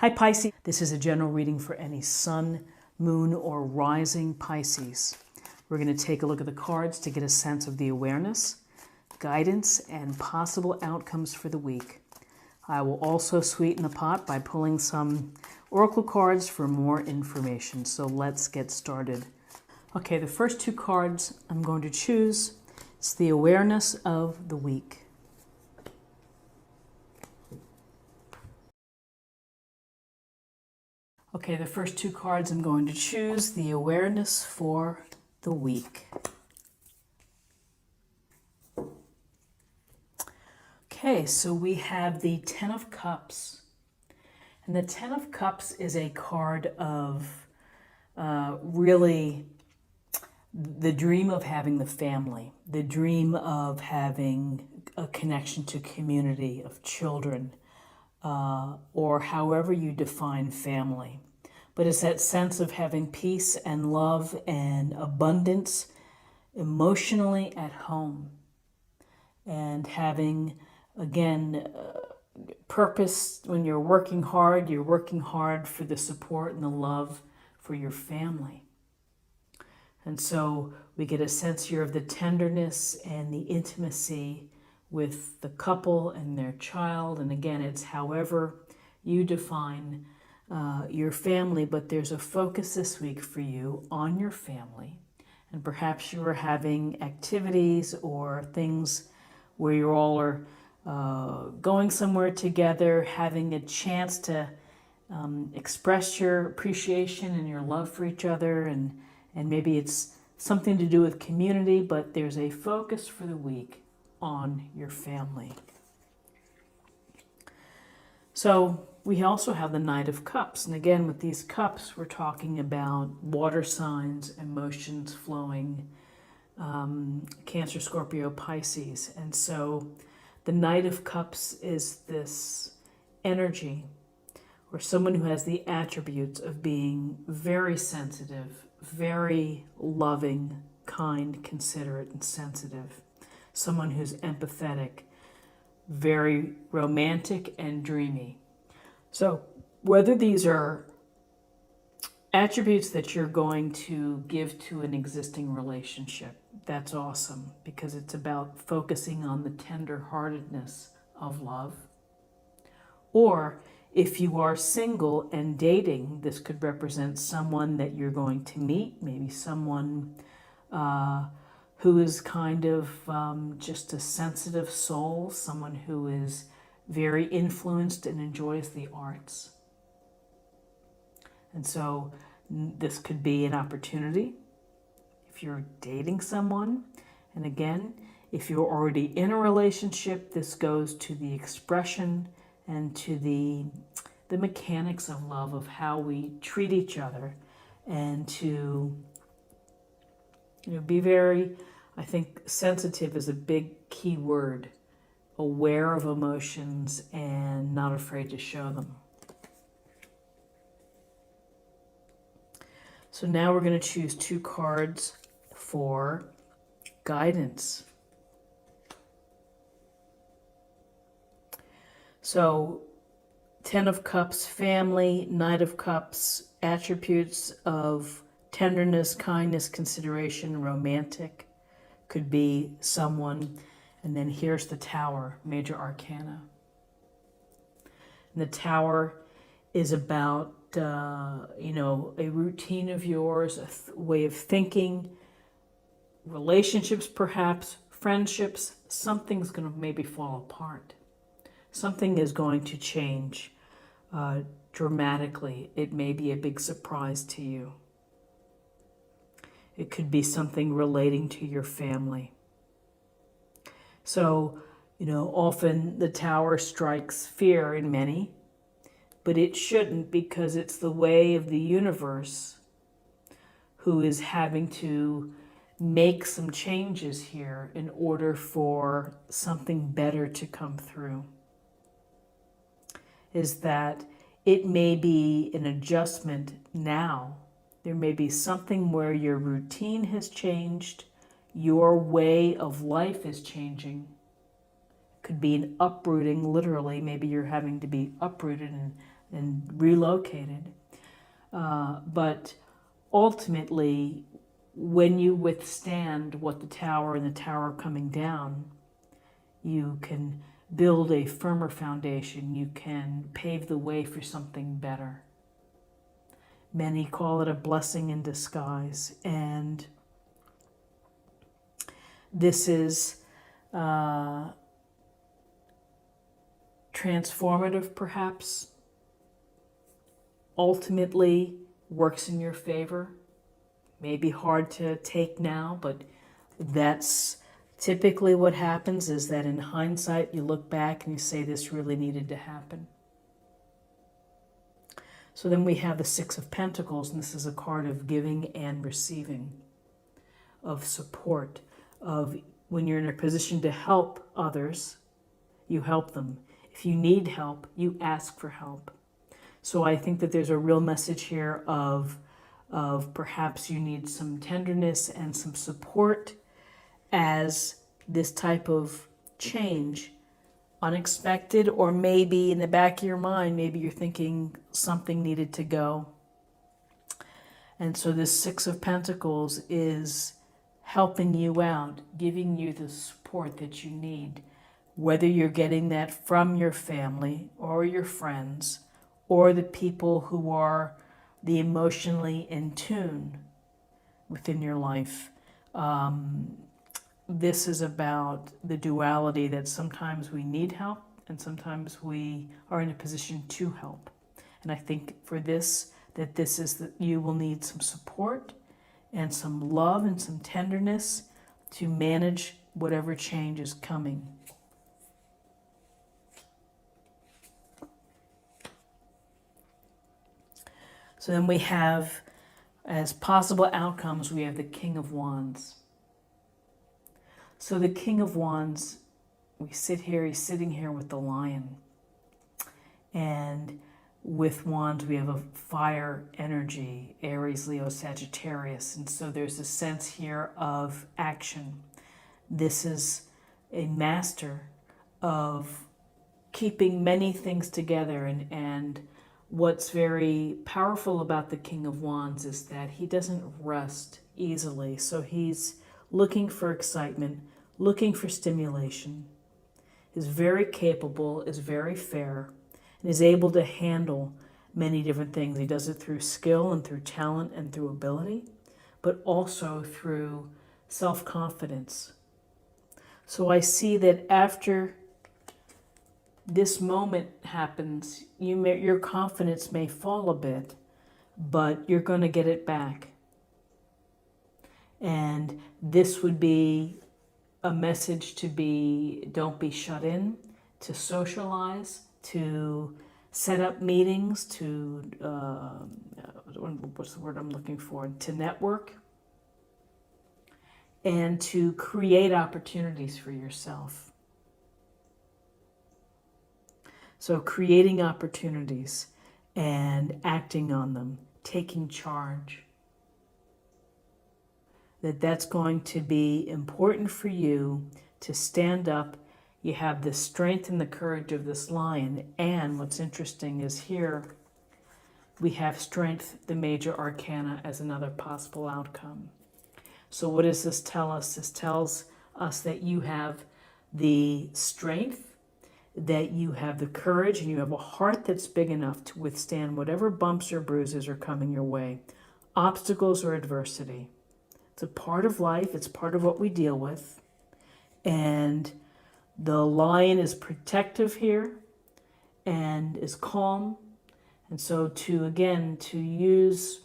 Hi Pisces, this is a general reading for any sun, moon, or rising Pisces. We're going to take a look at the cards to get a sense of the awareness, guidance, and possible outcomes for the week. I will also sweeten the pot by pulling some oracle cards for more information. So let's get started. Okay, the first two cards I'm going to choose is the awareness of the week. Okay, the first two cards I'm going to choose, the awareness for the week. Okay, so we have the Ten of Cups. And the Ten of Cups is a card of really the dream of having the family, the dream of having a connection to community, of children, or however you define family. But it's that sense of having peace and love and abundance emotionally at home, and having, again, purpose. When you're working hard for the support and the love for your family. And so we get a sense here of the tenderness and the intimacy with the couple and their child. And again, it's however you define your family, but there's a focus this week for you on your family. And perhaps you are having activities or things where you all are going somewhere together, having a chance to express your appreciation and your love for each other, and maybe it's something to do with community, but there's a focus for the week on your family. So we also have the Knight of Cups. And again, with these cups, we're talking about water signs, emotions flowing, Cancer, Scorpio, Pisces. And so the Knight of Cups is this energy or someone who has the attributes of being very sensitive, very loving, kind, considerate, and sensitive. Someone who's empathetic, very romantic and dreamy. So whether these are attributes that you're going to give to an existing relationship, that's awesome, because it's about focusing on the tender-heartedness of love. Or if you are single and dating, this could represent someone that you're going to meet, maybe someone who is kind of just a sensitive soul, someone who is very influenced and enjoys the arts. And so this could be an opportunity if you're dating someone. And again, if you're already in a relationship, this goes to the expression and to the mechanics of love, of how we treat each other, and to be very, I think sensitive is a big key word, aware of emotions and not afraid to show them. So now we're going to choose two cards for guidance. So Ten of Cups, family, Knight of Cups, attributes of tenderness, kindness, consideration, romantic, could be someone. And then here's the Tower, major arcana. And the Tower is about, a routine of yours, a way of thinking, relationships perhaps, friendships. Something's going to maybe fall apart. Something is going to change dramatically. It may be a big surprise to you. It could be something relating to your family. So, often the Tower strikes fear in many, but it shouldn't, because it's the way of the universe who is having to make some changes here in order for something better to come through. Is that it may be an adjustment now. There may be something where your routine has changed, your way of life is changing. It could be an uprooting, literally. Maybe you're having to be uprooted and and relocated. But ultimately, when you withstand what the tower and the tower coming down, you can build a firmer foundation. You can pave the way for something better. Many call it a blessing in disguise. And this is transformative, perhaps. Ultimately works in your favor. Maybe hard to take now, but that's typically what happens, is that in hindsight you look back and you say this really needed to happen. So then we have the Six of Pentacles, and this is a card of giving and receiving, of support, of when you're in a position to help others, you help them. If you need help, you ask for help. So I think that there's a real message here of perhaps you need some tenderness and some support as this type of change, unexpected, or maybe in the back of your mind, maybe you're thinking something needed to go. And so this Six of Pentacles is helping you out, giving you the support that you need, whether you're getting that from your family or your friends or the people who are the emotionally in tune within your life. This is about the duality that sometimes we need help and sometimes we are in a position to help. And I think for this, that this is that you will need some support and some love and some tenderness to manage whatever change is coming. So then we have, as possible outcomes, we have the King of Wands. So the King of Wands, he's sitting here with the Lion. And with Wands, we have a fire energy, Aries, Leo, Sagittarius. And so there's a sense here of action. This is a master of keeping many things together. And what's very powerful about the King of Wands is that he doesn't rest easily. So he's looking for excitement, looking for stimulation, is very capable, is very fair, and is able to handle many different things. He does it through skill and through talent and through ability, but also through self-confidence. So I see that after this moment happens, your confidence may fall a bit, but you're going to get it back. And this would be a message to don't be shut in, to socialize, to set up meetings, to, what's the word I'm looking for, to network, and to create opportunities for yourself. So creating opportunities and acting on them, taking charge. That's going to be important for you to stand up. You have the strength and the courage of this Lion. And what's interesting is here we have Strength, the major arcana, as another possible outcome. So what does this tell us? This tells us that you have the strength, that you have the courage, and you have a heart that's big enough to withstand whatever bumps or bruises are coming your way, obstacles or adversity. It's a part of life. It's part of what we deal with. And the Lion is protective here and is calm. And so to use,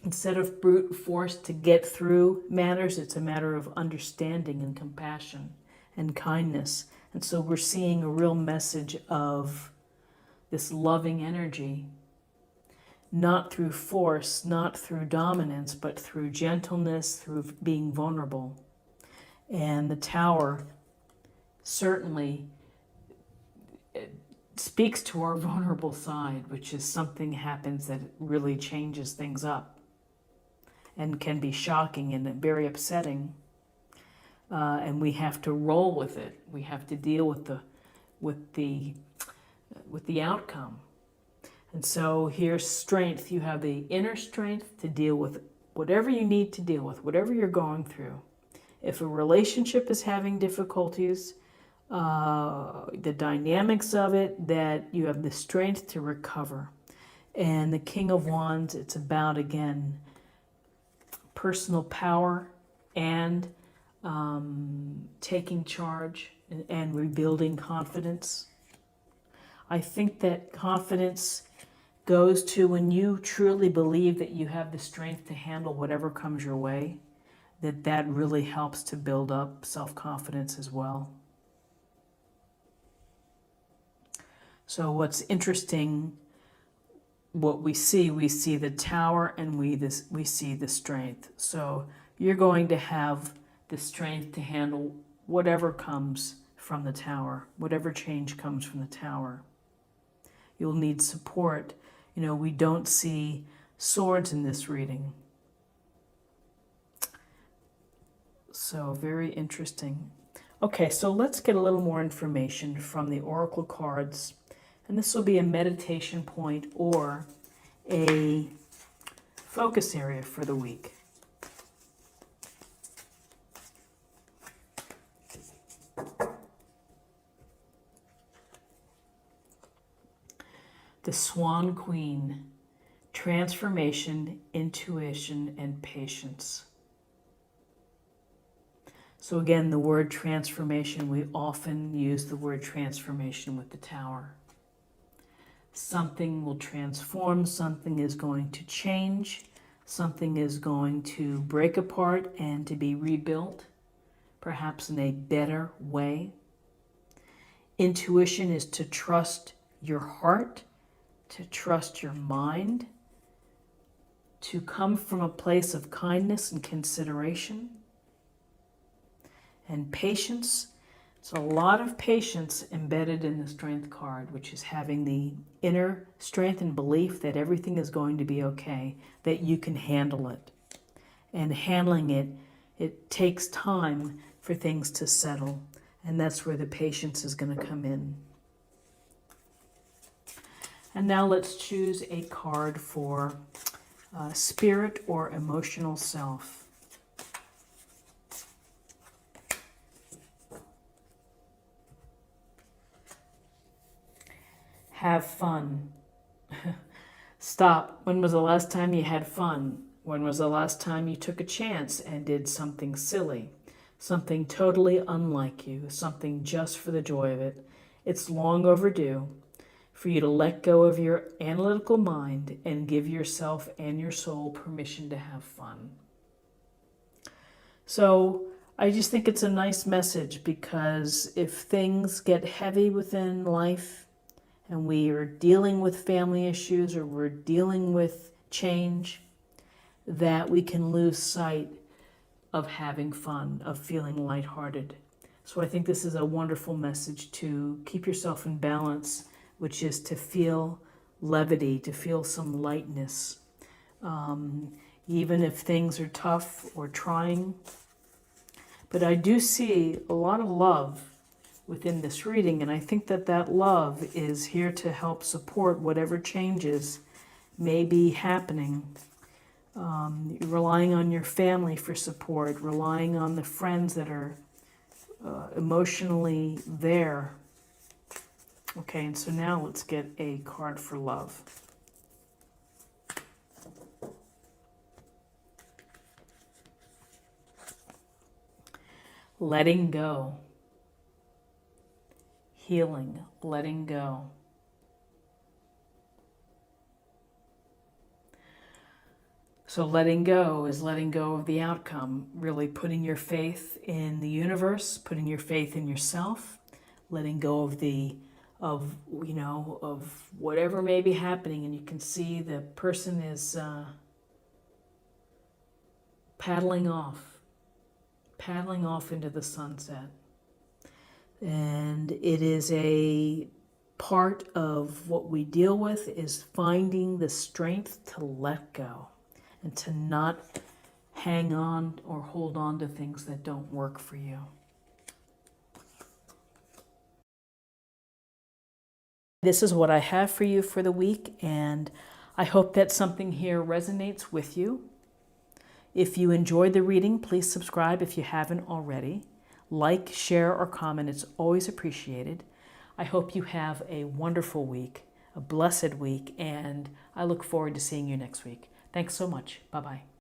instead of brute force to get through matters, it's a matter of understanding and compassion and kindness. And so we're seeing a real message of this loving energy, not through force, not through dominance, but through gentleness, through being vulnerable. And the Tower certainly speaks to our vulnerable side, which is something happens that really changes things up and can be shocking and very upsetting. And we have to roll with it. We have to deal with the outcome. And so here's strength. You have the inner strength to deal with whatever you need to deal with, whatever you're going through. If a relationship is having difficulties, the dynamics of it, that you have the strength to recover. And the King of Wands, it's about, again, personal power and taking charge and rebuilding confidence. I think that confidence goes to when you truly believe that you have the strength to handle whatever comes your way, that really helps to build up self-confidence as well. So what's interesting, what we see the tower and we see the strength. So you're going to have the strength to handle whatever comes from the tower, whatever change comes from the tower. You'll need support. You know, we don't see swords in this reading. So very interesting. Okay, so let's get a little more information from the oracle cards. And this will be a meditation point or a focus area for the week. The Swan Queen, transformation, intuition, and patience. So again, the word transformation, we often use the word transformation with the tower. Something will transform, something is going to change, something is going to break apart and to be rebuilt, perhaps in a better way. Intuition is to trust your heart, to trust your mind, to come from a place of kindness and consideration. And patience, it's a lot of patience embedded in the strength card, which is having the inner strength and belief that everything is going to be okay, that you can handle it. And handling it, it takes time for things to settle. And that's where the patience is going to come in. And now let's choose a card for spirit or emotional self. Have fun. Stop. When was the last time you had fun? When was the last time you took a chance and did something silly? Something totally unlike you, something just for the joy of it. It's long overdue for you to let go of your analytical mind and give yourself and your soul permission to have fun. So I just think it's a nice message, because if things get heavy within life and we are dealing with family issues or we're dealing with change, that we can lose sight of having fun, of feeling lighthearted. So I think this is a wonderful message to keep yourself in balance, which is to feel levity, to feel some lightness. Even if things are tough or trying. But I do see a lot of love within this reading, and I think that that love is here to help support whatever changes may be happening. You're relying on your family for support, relying on the friends that are emotionally there. Okay, and so now let's get a card for love. Letting go. Healing, letting go. So letting go is letting go of the outcome, really putting your faith in the universe, putting your faith in yourself, letting go of whatever may be happening, and you can see the person is paddling off into the sunset. And it is a part of what we deal with, is finding the strength to let go and to not hang on or hold on to things that don't work for you. This is what I have for you for the week, and I hope that something here resonates with you. If you enjoyed the reading, please subscribe if you haven't already. Like, share, or comment. It's always appreciated. I hope you have a wonderful week, a blessed week, and I look forward to seeing you next week. Thanks so much. Bye-bye.